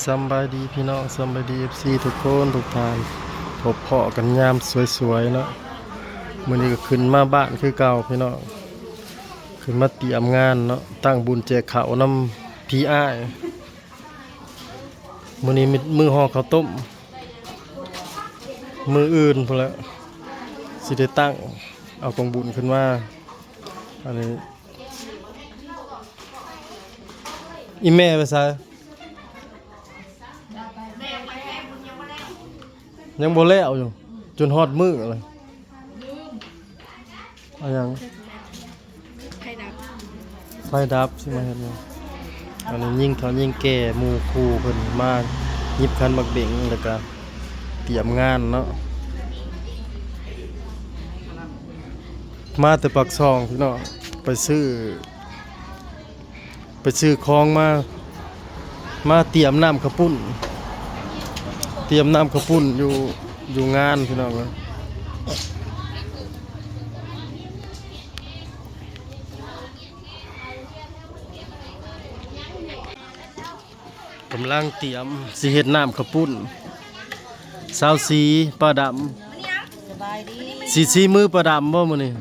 สำบายดีพี่น้องสำบายดีFCทุกคนทุกท่านพบเพาะกันยามสวยๆเนาะมื้อนี้ก็ขึ้นมาบ้านคือเก่าพี่น้องขึ้นมาเตรียมงานเนาะตั้งบุญแจกข้าวนำพี่อ้ายมื้อนี้มีมื้อห่อข้าวต้มมื้ออื่นพุ่นแหละสิได้ตั้งเอากองบุญขึ้นมาอันนี้อีแม่ไปซะยังบ่แล้วอยู่จนฮอดมื้อเลยเอาหยังไฟดับสิมาเฮ็ดหยังอันนี้ยิ่งเท่ายิ่งแก่หมู่คู่เพิ่นมาหยิบคันบักเบ่งแล้วก็เตรียมงานเนาะมาแต่ปักซองพี่น้องไปซื้อของมาเตรียมน้ำข้าวปุ้นเตรียมน้ำข้าวปุ้นอยู่งานพี่น้องนะกำลังเตรียมสิเฮ็ดน้ำข้าวปุ้นสาวสีปลาดำสีมือปลาดำบ่มื้อนี้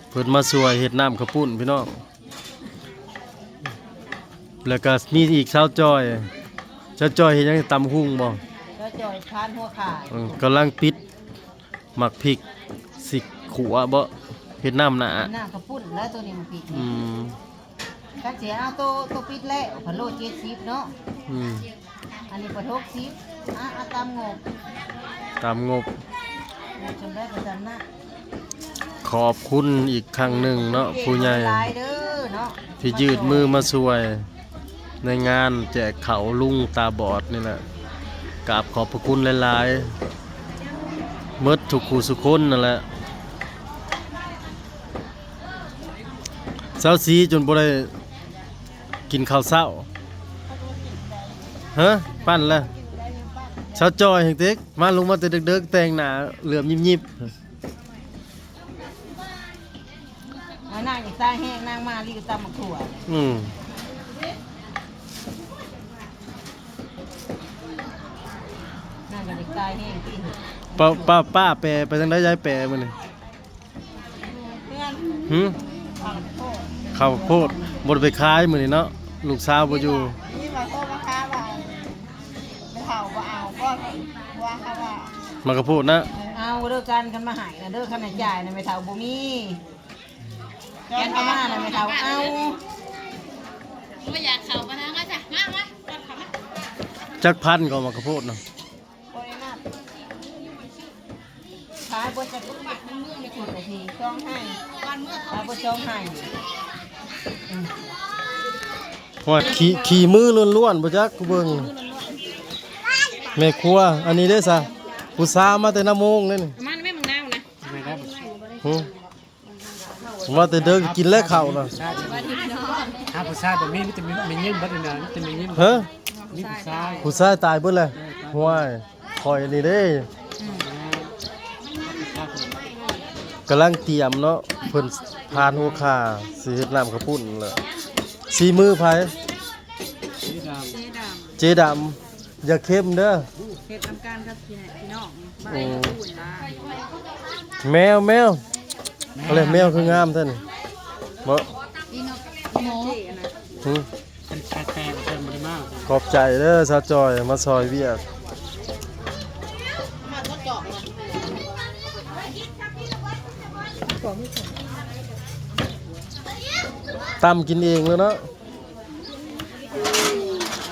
เพิ่นมาช่วยเฮ็ดน้ำข้าวปุ้นพี่น้องแล้วก็มีอีกสาวจอยเฮ็ดหยังตำหุ่งบ่ก็จอยทานหัวขายกำลังปิดหมักพริกสิขัวบ่เฮ็ดน้ำหนาหน้ากระปุ่นแล้วตัวนี้มันปิดมถ้าเสียเอาตัวปิดแล้วพะโล้70เนาะอันนี้ปะทก10ตามงบจำได้ประจำนะขอบคุณอีกครั้งหนึ่งเนาะผู้ใหญ่ที่ยืดมือมาช่วยในงานแจกเขาลุงตาบอดนี่แหละกราบขอบพระคุณหลายๆเมิดทุกคู่สุคนนั่นแหละเช้าสีจนบ่ได้กินข้าวเช้าฮะปั้นแล้วเช้าจอยแห่งเต็กมาลงมาแต่ดึกๆแต่งหน้าเหลื่อมยิบมานั่งอีกตาแห้งนั่งมาลีก็ตำหมักถั่วนั่งกับอีกตาแห้งที่ป้าแปรไปทางใดย้ายแปรมื้อนี้ข้าวโพดบ่ได้ไปขายมื้อนี้เนาะลูกสาวบ่อยู่นี่มาโทษมาค้าว่าไปเฒ่าบ่เอาก็ว่าค่ะว่ามากระพูดนะเอาเด้อกันมาหายนะเด้อขนาดใหญ่นะไม่เฒ่าบ่มีแกนเข้ามาน่ะไม่เฒ่าเอาไม่อยากเข้ามานะก็จ้ะมาจักพันก็มากระพูดเนาะขายบ่จะลุกมาเมืองในคนนาทีช่องให้ขายบ่ช่องให้ว่าขี่มือล้วนๆบ่จักกูเบิ่งแม่ครัวอันนี้เด้อซะผู้สาวมาแต่น้ำโมงเลยนี่มันไม่มึงนาวนะไม่ได้ว่าแต่เด้อกินแล้วข้าวน่ะผู้ชายแบบนี้มันจะมีเงี้ยบัดนี่นะมันจะมีเงี้ยฮะนี่ผู้ชายตายเบิดเลยห้วยคอยนี่เด้กำลังเตรียมเนาะเพิ่นพานหัวขาสิเฮ็ดน้ำข้าวปุ้นแหละสีมือไผเจดำอย่าเข้มเด้อเฮ็ดทำการกับพี่น้องบ่ได้พูดล่ะแมวอะไรแมวคืองามท่านบ่ขอบใจเด้อสาวจอยมาซอยเวียกตำกินเองแล้วเนาะ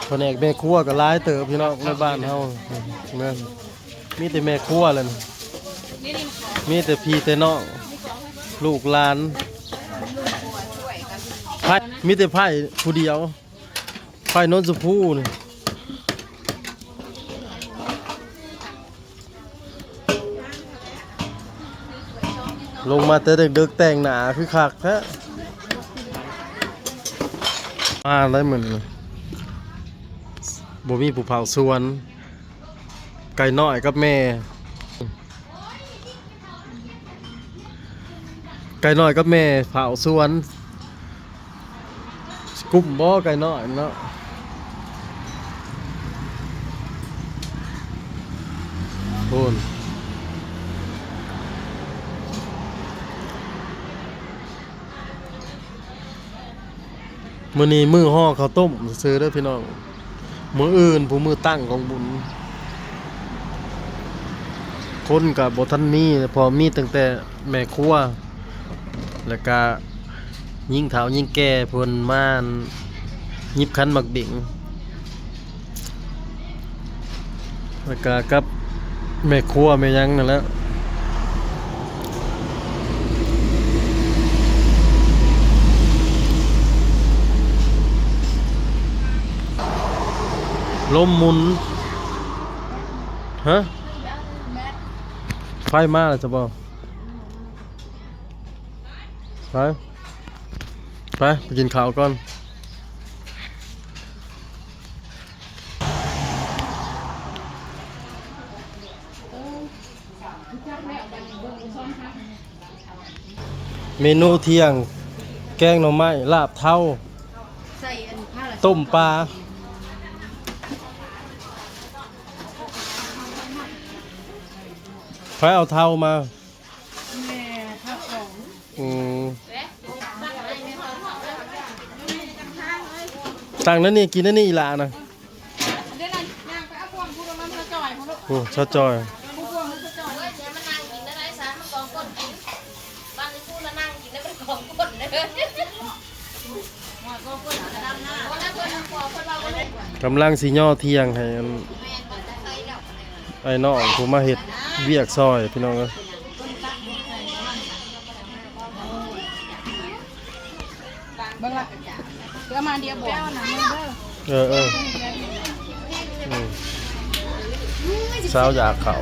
แผนกแม่ครัวก็หลายเติบพี่น้องในบ้านเฮาแม่นมีแต่แม่ครัวเลยมีแต่พี่แต่น้องลูกหลานไผ่มีแต่ไผ่ผู้เดียวไผ่นนทภูนี่ลงมาแต่ดึกๆแต่งหนาคือคักแท้มาได้เหมือนบ่มีผู้เผาสวนไก่น้อยกับแม่ไก่น้อยกับแม่เผาสวน กุ้มบ่ไก่น้อยเนาะโอนมื้อนี้มื้อห่อข้าวต้มซื้อเด้อพี่น้องมื้ออื่นผู้มื้อตั้งของบุญคนก็บ่ทันมีพอมีตั้งแต่แม่ครัวแล้วก็ยิ่งเฒ่ายิ่งแก่เพิ่นมายิบคันหมักบิ่งแล้วก็กับแม่ครัวแม่หยังนั่นแหละลมหมุนฮะไฟมาแล้วจะบ่ไปกินข้าวก่อนเมนูเที่ยงแกงหน่อไม้ลาบเท่าต้มปลาใครเอาเท่ามาต่างนั้นนี่กินนั่นนี่อีหลานะโอ้ชาจอยกำลังสิย่อเที่ยงให้ไอ้น้องผมมาเฮ็ดเวียกซอยพี่น้องเอ้ยเบิ่งละเดี๋ยวมาเดียวบ่นะเด้อสาวอยากเข่า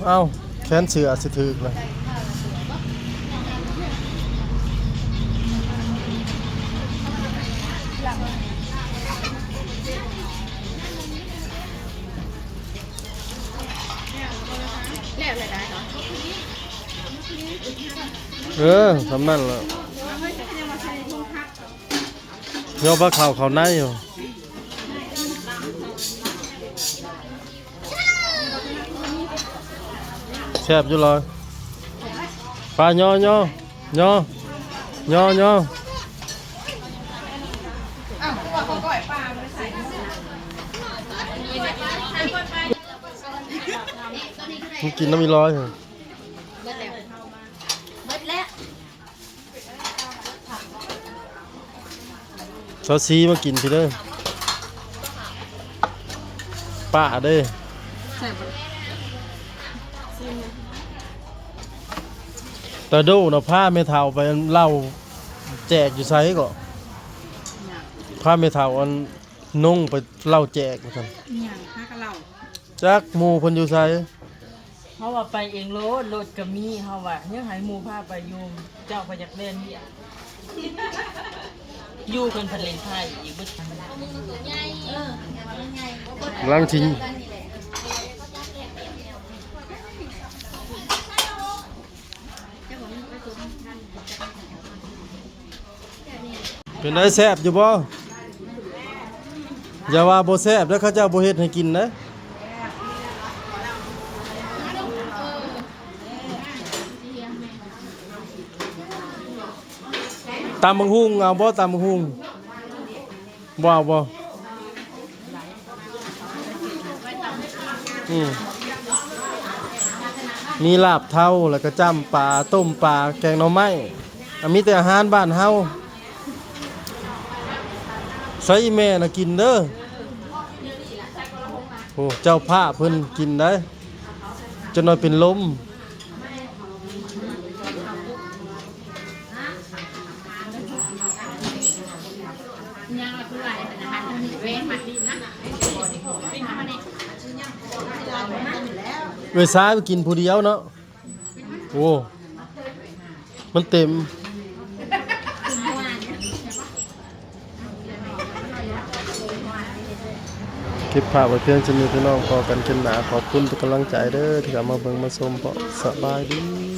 เอาแขนเสือสิถึกเลยสำนั่นแล้วเดี๋ยวปลาเข่าเขาในอยู่แซ่บอยู่เลยปลาย่อย่อย่อย่อย่อกินน้ำมีร้อยเหรอซอสซีมากินพี่เด้อป้าเด้ตะโดนะผ้าเมทัลไปเล่าแจกอยู่ไซก็ผ้าเมทัลอันนุ่งไปเล่าแจกกันจักหมูเพิ่นอยู่ไซเขาว่าไปเองรถก็มีเขาว่ายังให้หมู่พาไปอยู่เจ้าไปจากเล่นเนี่ยอยู่เพิ่นเล่นไทยอีกบึดลังทิ้งเป็นได้แซ่บอยู่บ่อย่าว่าบ่แซ่บแล้วเขาเจ้าบ่เฮ็ดให้กินนะตำบักหุ่งเอาบ่ตำบักหุ่งบ่เอาบ่มีลาบเท่าแล้วก็จ้ำปลาต้มปลาแกงหน่อไม้มีแต่อาหารบ้านเฮาใส่แม่น่ะกินเด้อโอ้เจ้าพระเพิ่นกินได้จนน้อยเป็นลมเวซ้ายไปกินผู้เดียวเนาะโอ้มันเต็มคลิปภาพไว้เพียงจะมีพี่น้องพอกันขึ้นหนาขอบคุณทุกกำลังใจเด้อที่เข้ามาเบิ่งมาชมเพราะสบายดี